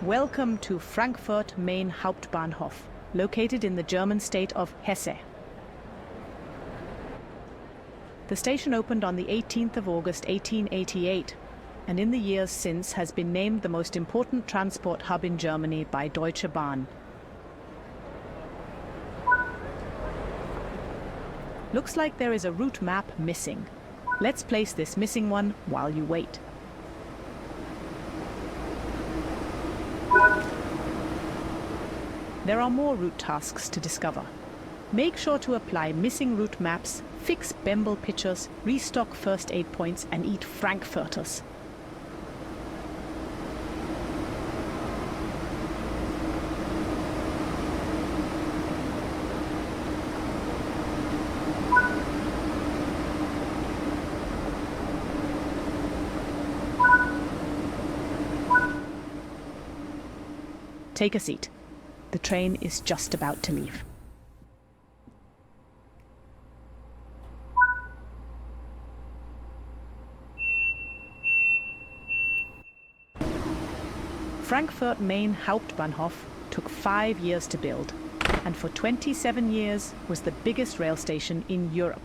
Welcome to Frankfurt Main Hauptbahnhof, located in the German state of Hesse. The station opened on the 18th of August 1888, and in the years since has been named the most important transport hub in Germany by Deutsche Bahn. Looks like there is a route map missing. Let's place this missing one while you wait. There are more route tasks to discover. Make sure to apply missing route maps, fix Bembel pictures, restock first aid points, and eat Frankfurters. Take a seat. The train is just about to leave. Frankfurt Main Hauptbahnhof took 5 years to build, and for 27 years was the biggest rail station in Europe.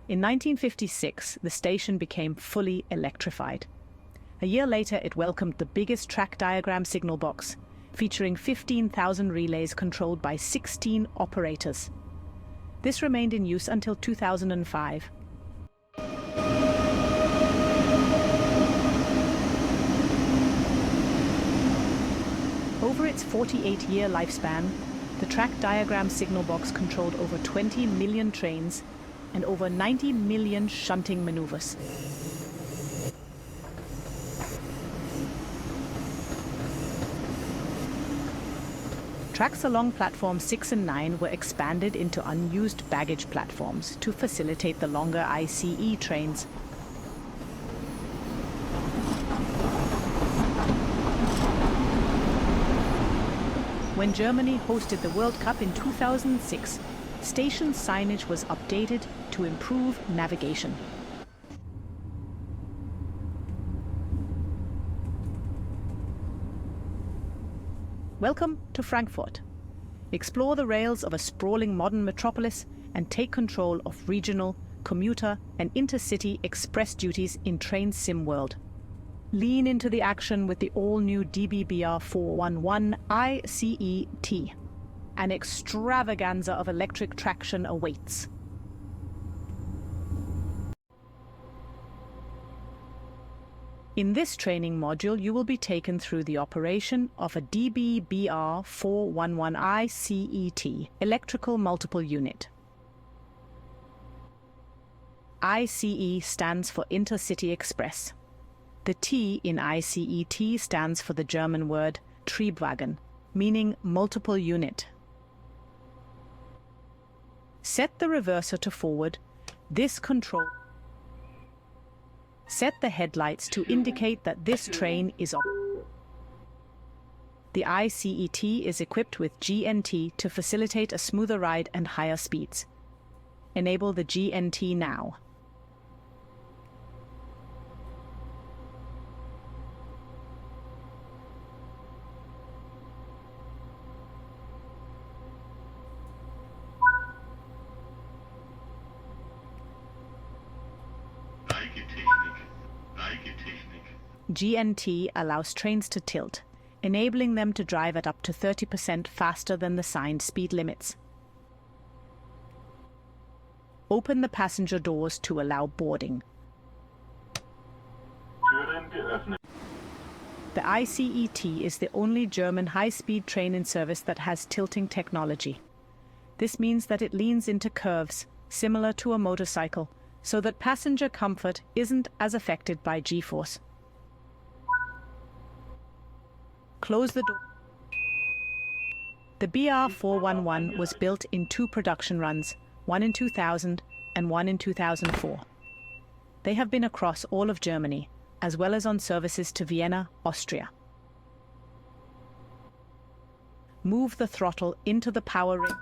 In 1956, the station became fully electrified. A year later, it welcomed the biggest track diagram signal box, featuring 15,000 relays controlled by 16 operators. This remained in use until 2005. Over its 48-year lifespan, the track diagram signal box controlled over 20 million trains and over 90 million shunting maneuvers. Tracks along platforms 6 and 9 were expanded into unused baggage platforms to facilitate the longer ICE trains. When Germany hosted the World Cup in 2006, station signage was updated to improve navigation. Welcome to Frankfurt. Explore the rails of a sprawling modern metropolis and take control of regional, commuter, and intercity express duties in Train Sim World. Lean into the action with the all-new DBBR 411 ICET. An extravaganza of electric traction awaits. In this training module, you will be taken through the operation of a DBBR 411 ICET, electrical multiple unit. ICE stands for Intercity Express. The T in ICET stands for the German word Triebwagen, meaning multiple unit. Set the reverser to forward. This control. Set the headlights to indicate that this train is on. The ICET is equipped with GNT to facilitate a smoother ride and higher speeds. Enable the GNT now. GNT allows trains to tilt, enabling them to drive at up to 30% faster than the signed speed limits. Open the passenger doors to allow boarding. The ICET is the only German high-speed train in service that has tilting technology. This means that it leans into curves, similar to a motorcycle, so that passenger comfort isn't as affected by G-force. Close the door. The BR 411 was built in 2 production runs, one in 2000 and one in 2004. They have been across all of Germany, as well as on services to Vienna, Austria. Move the throttle into the power ring.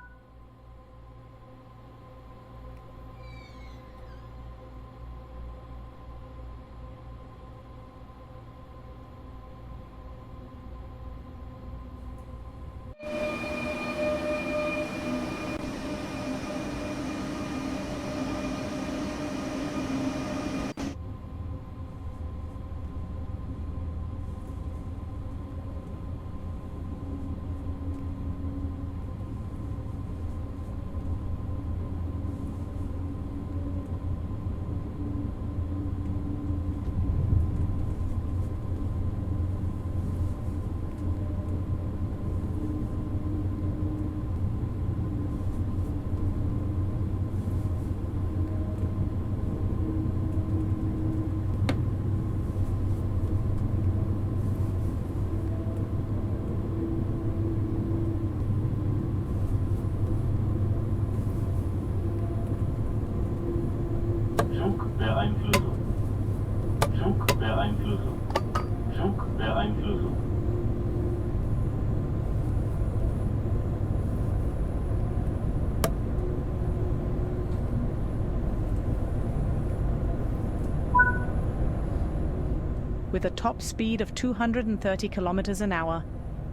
With a top speed of 230 kilometers an hour,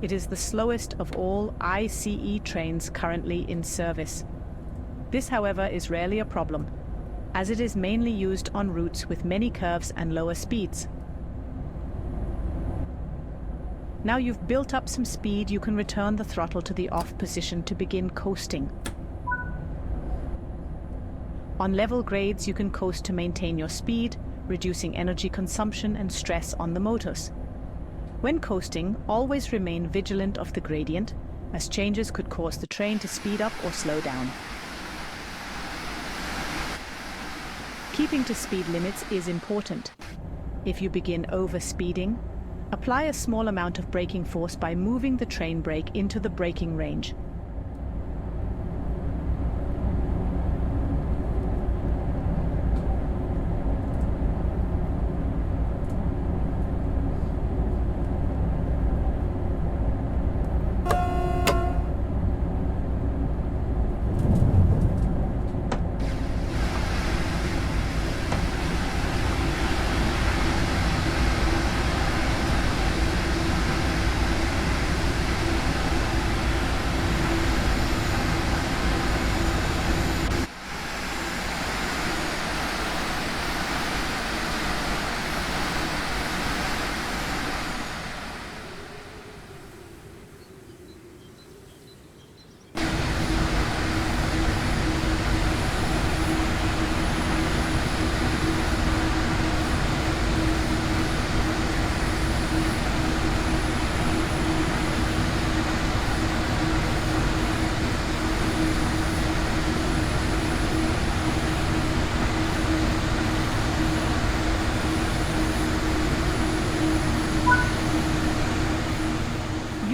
it is the slowest of all ICE trains currently in service. This, however, is rarely a problem, as it is mainly used on routes with many curves and lower speeds. Now you've built up some speed, you can return the throttle to the off position to begin coasting. On level grades, you can coast to maintain your speed, reducing energy consumption and stress on the motors. When coasting, always remain vigilant of the gradient, as changes could cause the train to speed up or slow down. Keeping to speed limits is important. If you begin overspeeding, apply a small amount of braking force by moving the train brake into the braking range.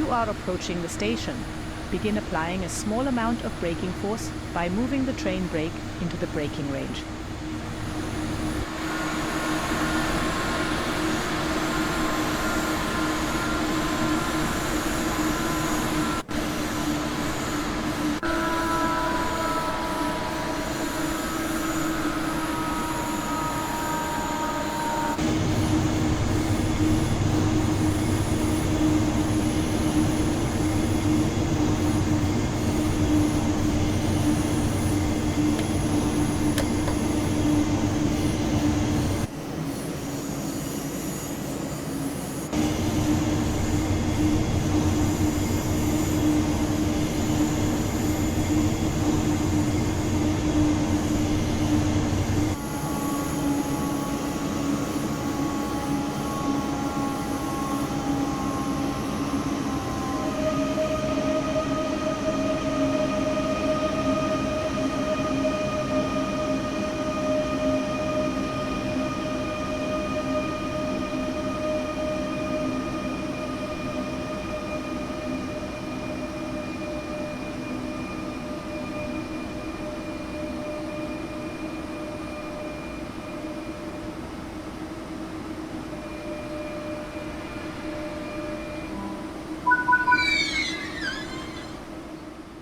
Are approaching the station, begin applying a small amount of braking force by moving the train brake into the braking range.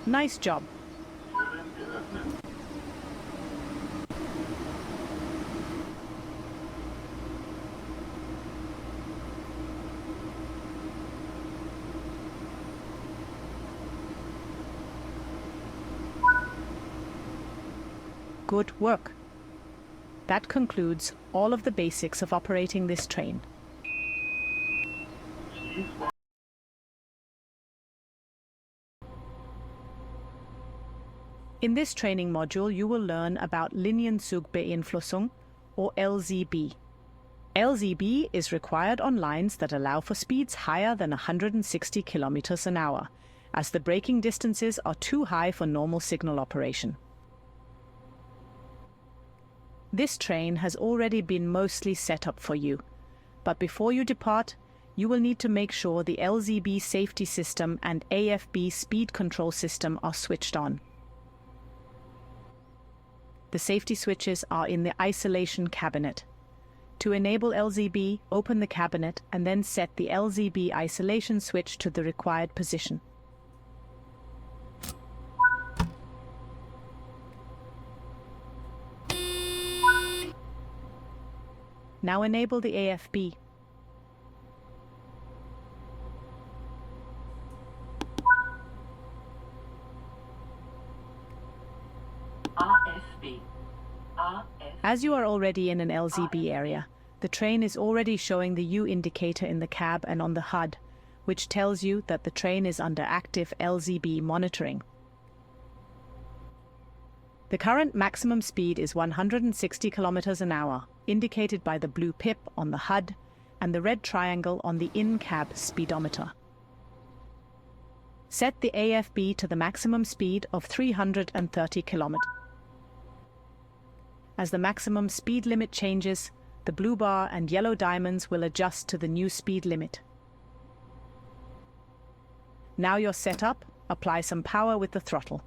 Nice job. Good work. That concludes all of the basics of operating this train. In this training module, you will learn about Linienzugbeeinflussung, or LZB. LZB is required on lines that allow for speeds higher than 160 kilometers an hour, as the braking distances are too high for normal signal operation. This train has already been mostly set up for you, but before you depart, you will need to make sure the LZB safety system and AFB speed control system are switched on. The safety switches are in the isolation cabinet. To enable LZB, open the cabinet and then set the LZB isolation switch to the required position. Now enable the AFB. LZB. RF. As you are already in an LZB area, the train is already showing the U indicator in the cab and on the HUD, which tells you that the train is under active LZB monitoring. The current maximum speed is 160 kilometers an hour, indicated by the blue pip on the HUD and the red triangle on the in-cab speedometer. Set the AFB to the maximum speed of 330 kilometers. As the maximum speed limit changes, the blue bar and yellow diamonds will adjust to the new speed limit. Now you're set up, apply some power with the throttle.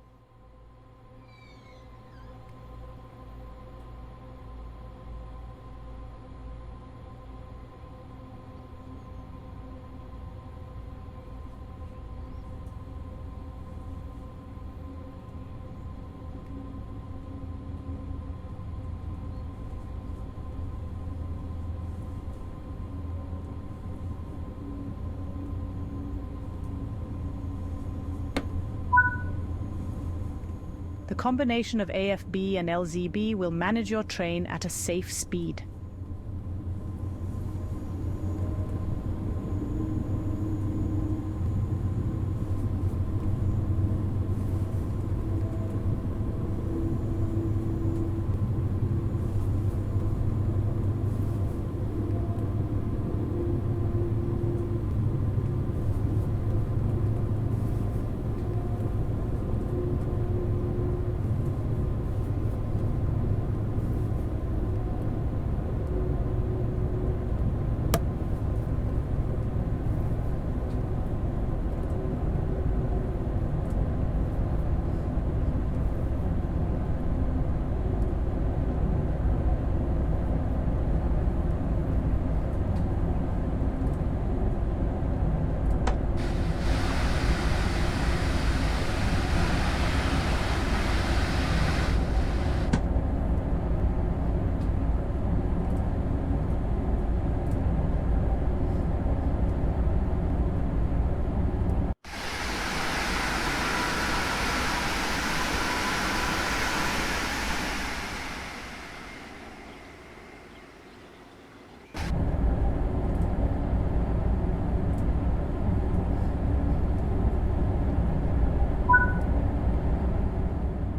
The combination of AFB and LZB will manage your train at a safe speed.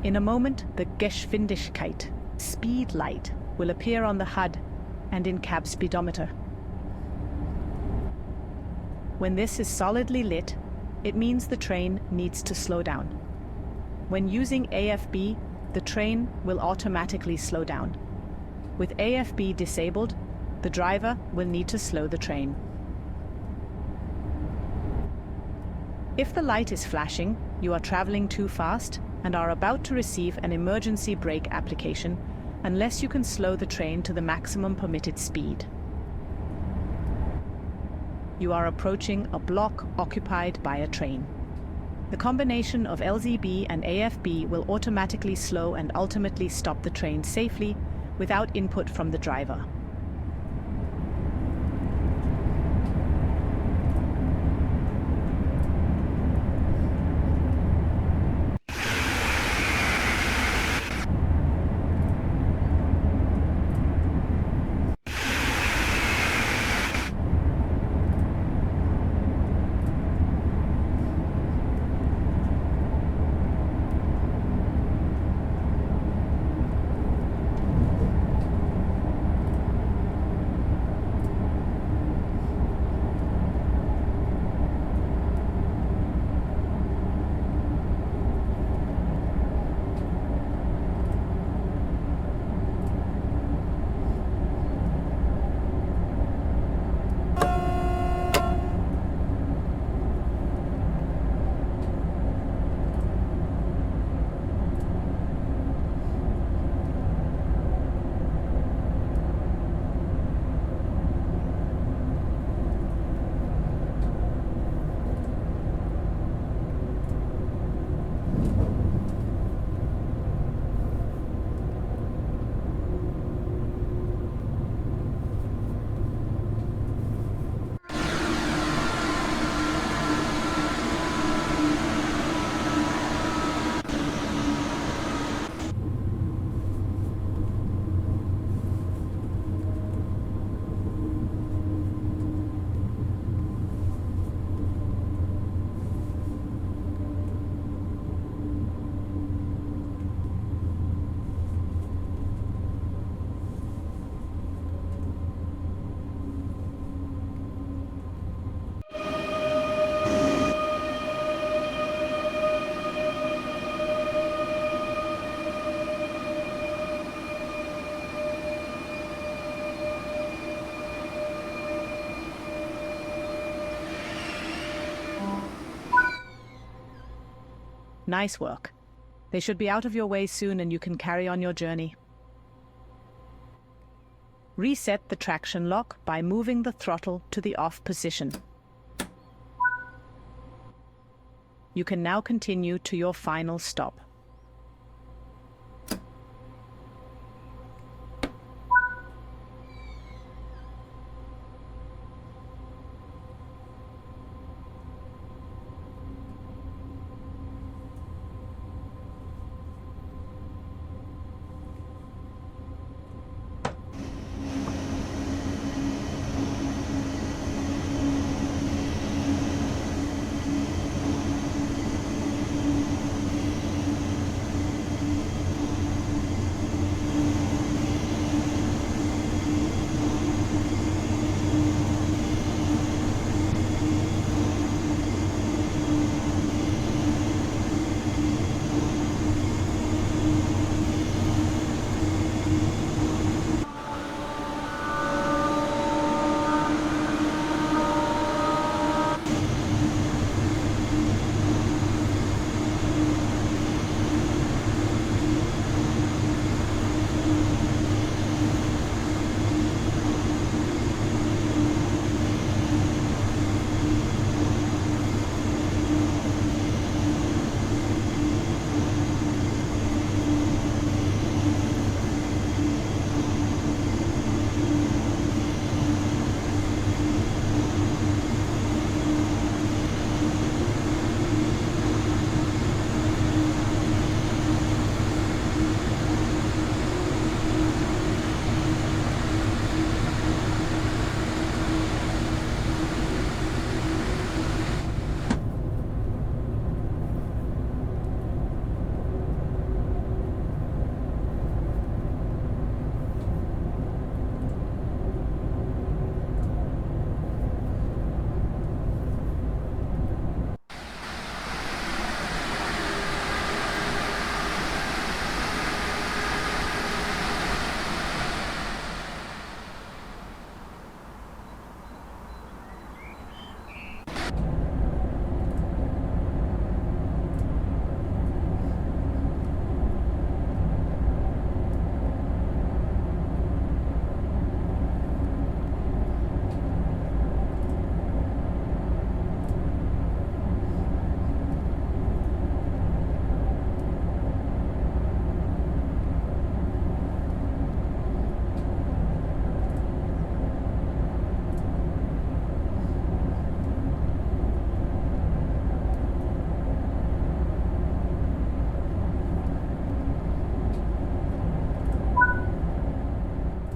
In a moment, the Geschwindigkeit, speed light, will appear on the HUD and in-cab speedometer. When this is solidly lit, it means the train needs to slow down. When using AFB, the train will automatically slow down. With AFB disabled, the driver will need to slow the train. If the light is flashing, you are traveling too fast and are about to receive an emergency brake application unless you can slow the train to the maximum permitted speed. You are approaching a block occupied by a train. The combination of LZB and AFB will automatically slow and ultimately stop the train safely without input from the driver. Nice work. They should be out of your way soon and you can carry on your journey. Reset the traction lock by moving the throttle to the off position. You can now continue to your final stop.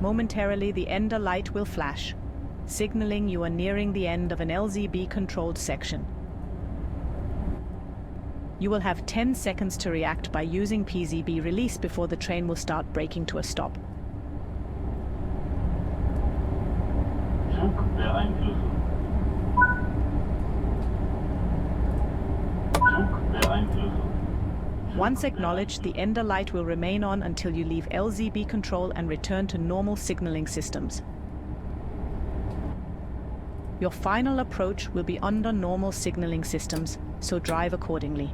Momentarily, the ender light will flash, signaling you are nearing the end of an LZB-controlled section. You will have 10 seconds to react by using PZB release before the train will start braking to a stop. Once acknowledged, the ender light will remain on until you leave LZB control and return to normal signaling systems. Your final approach will be under normal signaling systems, so drive accordingly.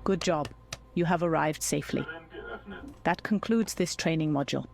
Good job. You have arrived safely. That concludes this training module.